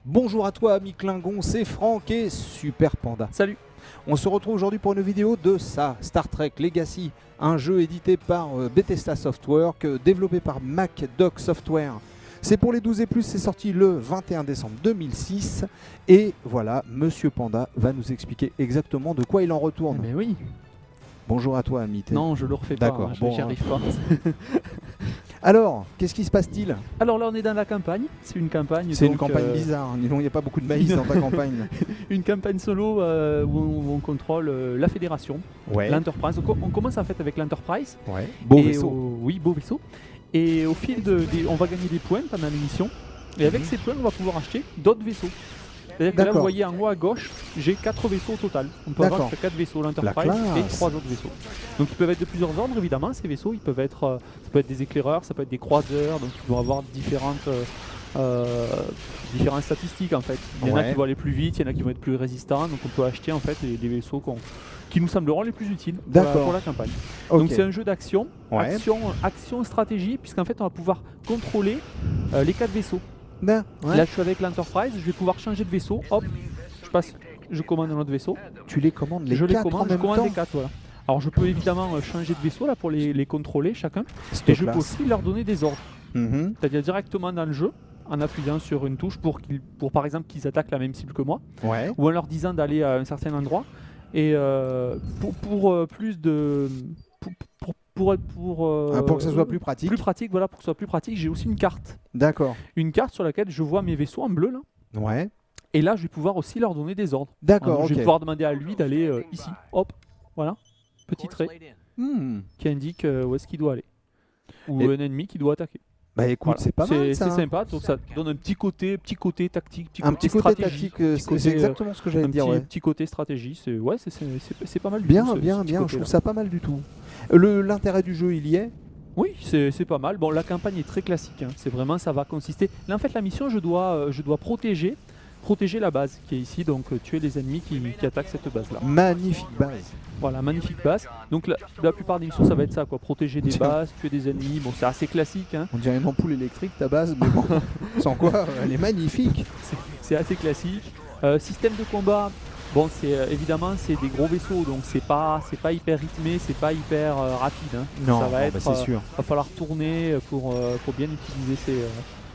Bonjour à toi ami Klingon, c'est Franck et Super Panda. Salut. On se retrouve aujourd'hui pour une vidéo de ça, Star Trek Legacy, un jeu édité par Bethesda Softworks, développé par MacDoc Software. C'est pour les 12 et plus, c'est sorti le 21 décembre 2006 et voilà, Monsieur Panda va nous expliquer exactement de quoi il en retourne. Mais oui. Bonjour à toi ami. Non, je le refais pas. D'accord, bon, j'y arrive pas. Alors, qu'est-ce qui se passe-t-il? Alors là, on est dans la campagne. C'est une campagne. C'est une campagne bizarre, il n'y a pas beaucoup de maïs dans ta campagne. Une campagne solo où on contrôle la fédération, Ouais. l'Enterprise. On commence en fait avec l'Enterprise. Ouais. Beau Et vaisseau. oui, beau vaisseau. Et au fil on va gagner des points pendant l'émission. Et avec ces points, on va pouvoir acheter d'autres vaisseaux. C'est-à-dire que là, vous voyez en haut à gauche, j'ai 4 vaisseaux au total. On peut avoir 4 vaisseaux, l'Enterprise et 3 autres vaisseaux. Donc ils peuvent être de plusieurs ordres, évidemment, ces vaisseaux. Ils peuvent être, ça peut être des éclaireurs, ça peut être des croiseurs, donc ils vont avoir différentes statistiques en fait. Il y en a qui vont aller plus vite, il y en a qui vont être plus résistants, donc on peut acheter en fait des vaisseaux qui nous sembleront les plus utiles pour la campagne. Okay. Donc c'est un jeu d'action, action, stratégie, puisqu'en fait on va pouvoir contrôler les 4 vaisseaux. Là je suis avec l'Enterprise, je vais pouvoir changer de vaisseau, hop, je commande un autre vaisseau. Tu les commandes je commande les 4, voilà. Alors je peux évidemment changer de vaisseau là pour les contrôler chacun, et je peux aussi leur donner des ordres. C'est-à-dire directement dans le jeu, en appuyant sur une touche pour par exemple qu'ils attaquent la même cible que moi, ou en leur disant d'aller à un certain endroit. Et pour plus de... Pour que ça soit plus pratique. Voilà, pour que ce soit plus pratique, j'ai aussi une carte. D'accord. Une carte sur laquelle je vois mes vaisseaux en bleu là. Ouais. Et là, je vais pouvoir aussi leur donner des ordres. D'accord. Je vais pouvoir demander à lui d'aller ici. Hop, voilà, petit trait qui indique où est-ce qu'il doit aller. Ou un ennemi qui doit attaquer. Bah écoute, c'est pas mal ça. C'est sympa, donc ça donne un petit côté tactique, un petit côté tactique, c'est exactement ce que j'allais dire. Un petit côté stratégie, c'est pas mal du tout. Bien, je trouve ça pas mal du tout. L'intérêt du jeu, il y est? Oui, c'est pas mal. Bon, la campagne est très classique, hein. C'est vraiment, ça va consister... Là en fait la mission, je dois protéger la base qui est ici, donc tuer les ennemis qui attaquent cette base là. Magnifique base. Voilà, magnifique base. Donc la plupart des missions ça va être ça quoi, protéger des bases, tuer des ennemis, bon c'est assez classique hein. On dirait une ampoule électrique ta base, mais bon, sans quoi elle est magnifique. C'est assez classique. Système de combat, bon c'est évidemment c'est des gros vaisseaux, donc c'est pas hyper rythmé, c'est pas hyper rapide hein. Non, ça va être, c'est sûr. va falloir tourner pour bien utiliser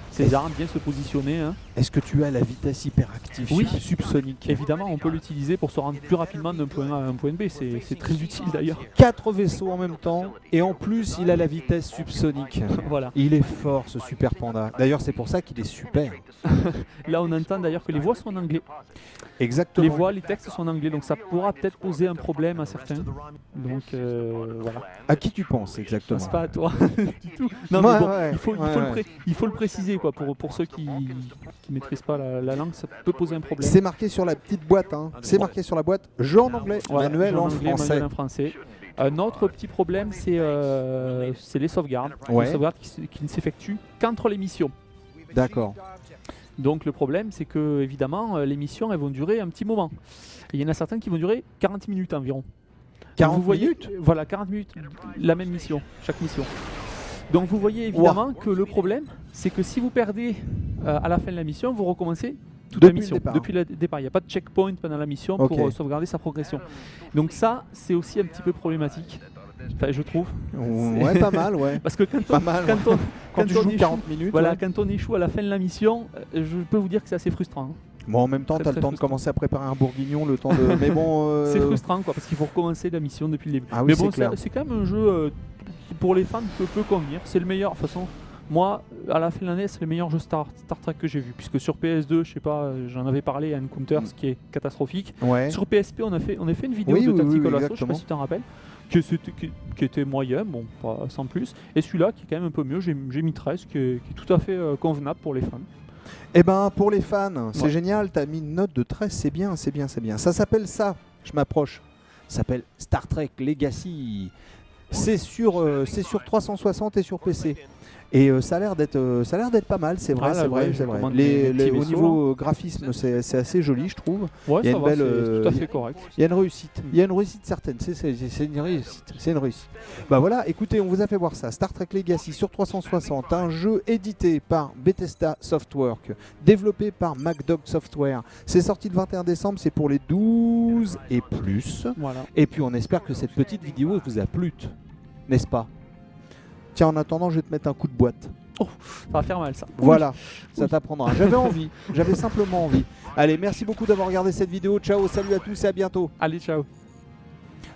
ces armes, bien se positionner. Hein. Est-ce que tu as la vitesse hyperactive subsonique? Évidemment, on peut l'utiliser pour se rendre plus rapidement d'un point A à un point B. C'est très utile d'ailleurs. 4 vaisseaux en même temps et en plus il a la vitesse subsonique. Voilà. Il est fort ce Super Panda. D'ailleurs c'est pour ça qu'il est super. Là on entend d'ailleurs que les voix sont en anglais. Exactement. Les voix, les textes sont en anglais, donc ça pourra peut-être poser un problème à certains. Donc voilà. À qui tu penses exactement? C'est pas à toi du tout. Non mais bon, il faut le préciser quoi, pour ceux qui maîtrisent pas la langue, ça peut poser un problème. C'est marqué sur la petite boîte, hein. C'est marqué sur la boîte, jeu en anglais, manuel en français. Manuel en français. Un autre petit problème, c'est les sauvegardes. Les sauvegardes qui ne s'effectuent qu'entre les missions. D'accord. Donc le problème, c'est que évidemment, les missions, elles vont durer un petit moment. Et il y en a certaines qui vont durer 40 minutes environ. 40 minutes ? Voilà, 40 minutes, la même mission, chaque mission. Donc vous voyez évidemment que le problème, c'est que si vous perdez à la fin de la mission, vous recommencez toute la mission, depuis le départ. Il n'y a pas de checkpoint pendant la mission pour sauvegarder sa progression. Donc ça, c'est aussi un petit peu problématique. Enfin, je trouve. Ouais, pas mal, ouais. Parce que quand tu joues 40 minutes, voilà, quand on échoue à la fin de la mission, je peux vous dire que c'est assez frustrant. Hein. Bon, en même temps, tu as le temps de commencer à préparer un bourguignon, le temps de... Mais bon... C'est frustrant, quoi, parce qu'il faut recommencer la mission depuis le début. Ah oui, mais bon, c'est quand même un jeu qui, pour les fans, peut convenir. C'est le meilleur. De toute façon, moi, à la fin de l'année, c'est le meilleur jeu Star Trek que j'ai vu. Puisque sur PS2, je sais pas, j'en avais parlé à Encounters, ce qui est catastrophique. Sur PSP, on a fait une vidéo de Tactical Assault, je sais pas si tu t'en rappelles. Qui était moyen, bon, pas sans plus. Et celui-là, qui est quand même un peu mieux, j'ai mis 13, qui est tout à fait convenable pour les fans. Eh ben, pour les fans, c'est génial, t'as mis une note de 13, c'est bien. Ça s'appelle ça, je m'approche, ça s'appelle Star Trek Legacy. C'est sur 360 et sur PC. Et ça a l'air d'être pas mal, c'est vrai, Ah, là, c'est vrai, ouais, c'est je vrai. commande des petits Au vaisseaux, niveau graphisme, c'est assez joli, je trouve. Ouais, Il y a ça une va, belle, c'est tout à fait correct. Il y a une réussite, il y a une réussite certaine, c'est une réussite, c'est une réussite. Bah voilà, écoutez, on vous a fait voir ça, Star Trek Legacy sur 360, un jeu édité par Bethesda Softworks, développé par MacDog Software. C'est sorti le 21 décembre, c'est pour les 12 et plus. Voilà. Et puis on espère que cette petite vidéo vous a plu, n'est-ce pas? Tiens, en attendant, je vais te mettre un coup de boîte. Oh, ça va faire mal ça. Voilà, ça t'apprendra. J'avais envie, j'avais simplement envie. Allez, merci beaucoup d'avoir regardé cette vidéo. Ciao, salut à tous et à bientôt. Allez, ciao.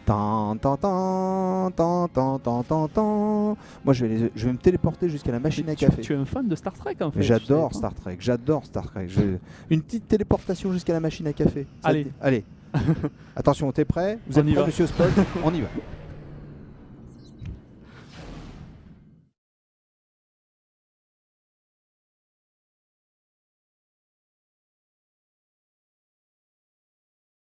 Tan, tan, tan, tan, tan, tan, tan, tan. Moi, je vais me téléporter jusqu'à la machine à café. Tu es un fan de Star Trek en fait. J'adore Star Trek, j'adore Star Trek. Une petite téléportation jusqu'à la machine à café. Allez. Allez. Attention, t'es prêt? Vous êtes On y prêt, va. monsieur Spock? On y va.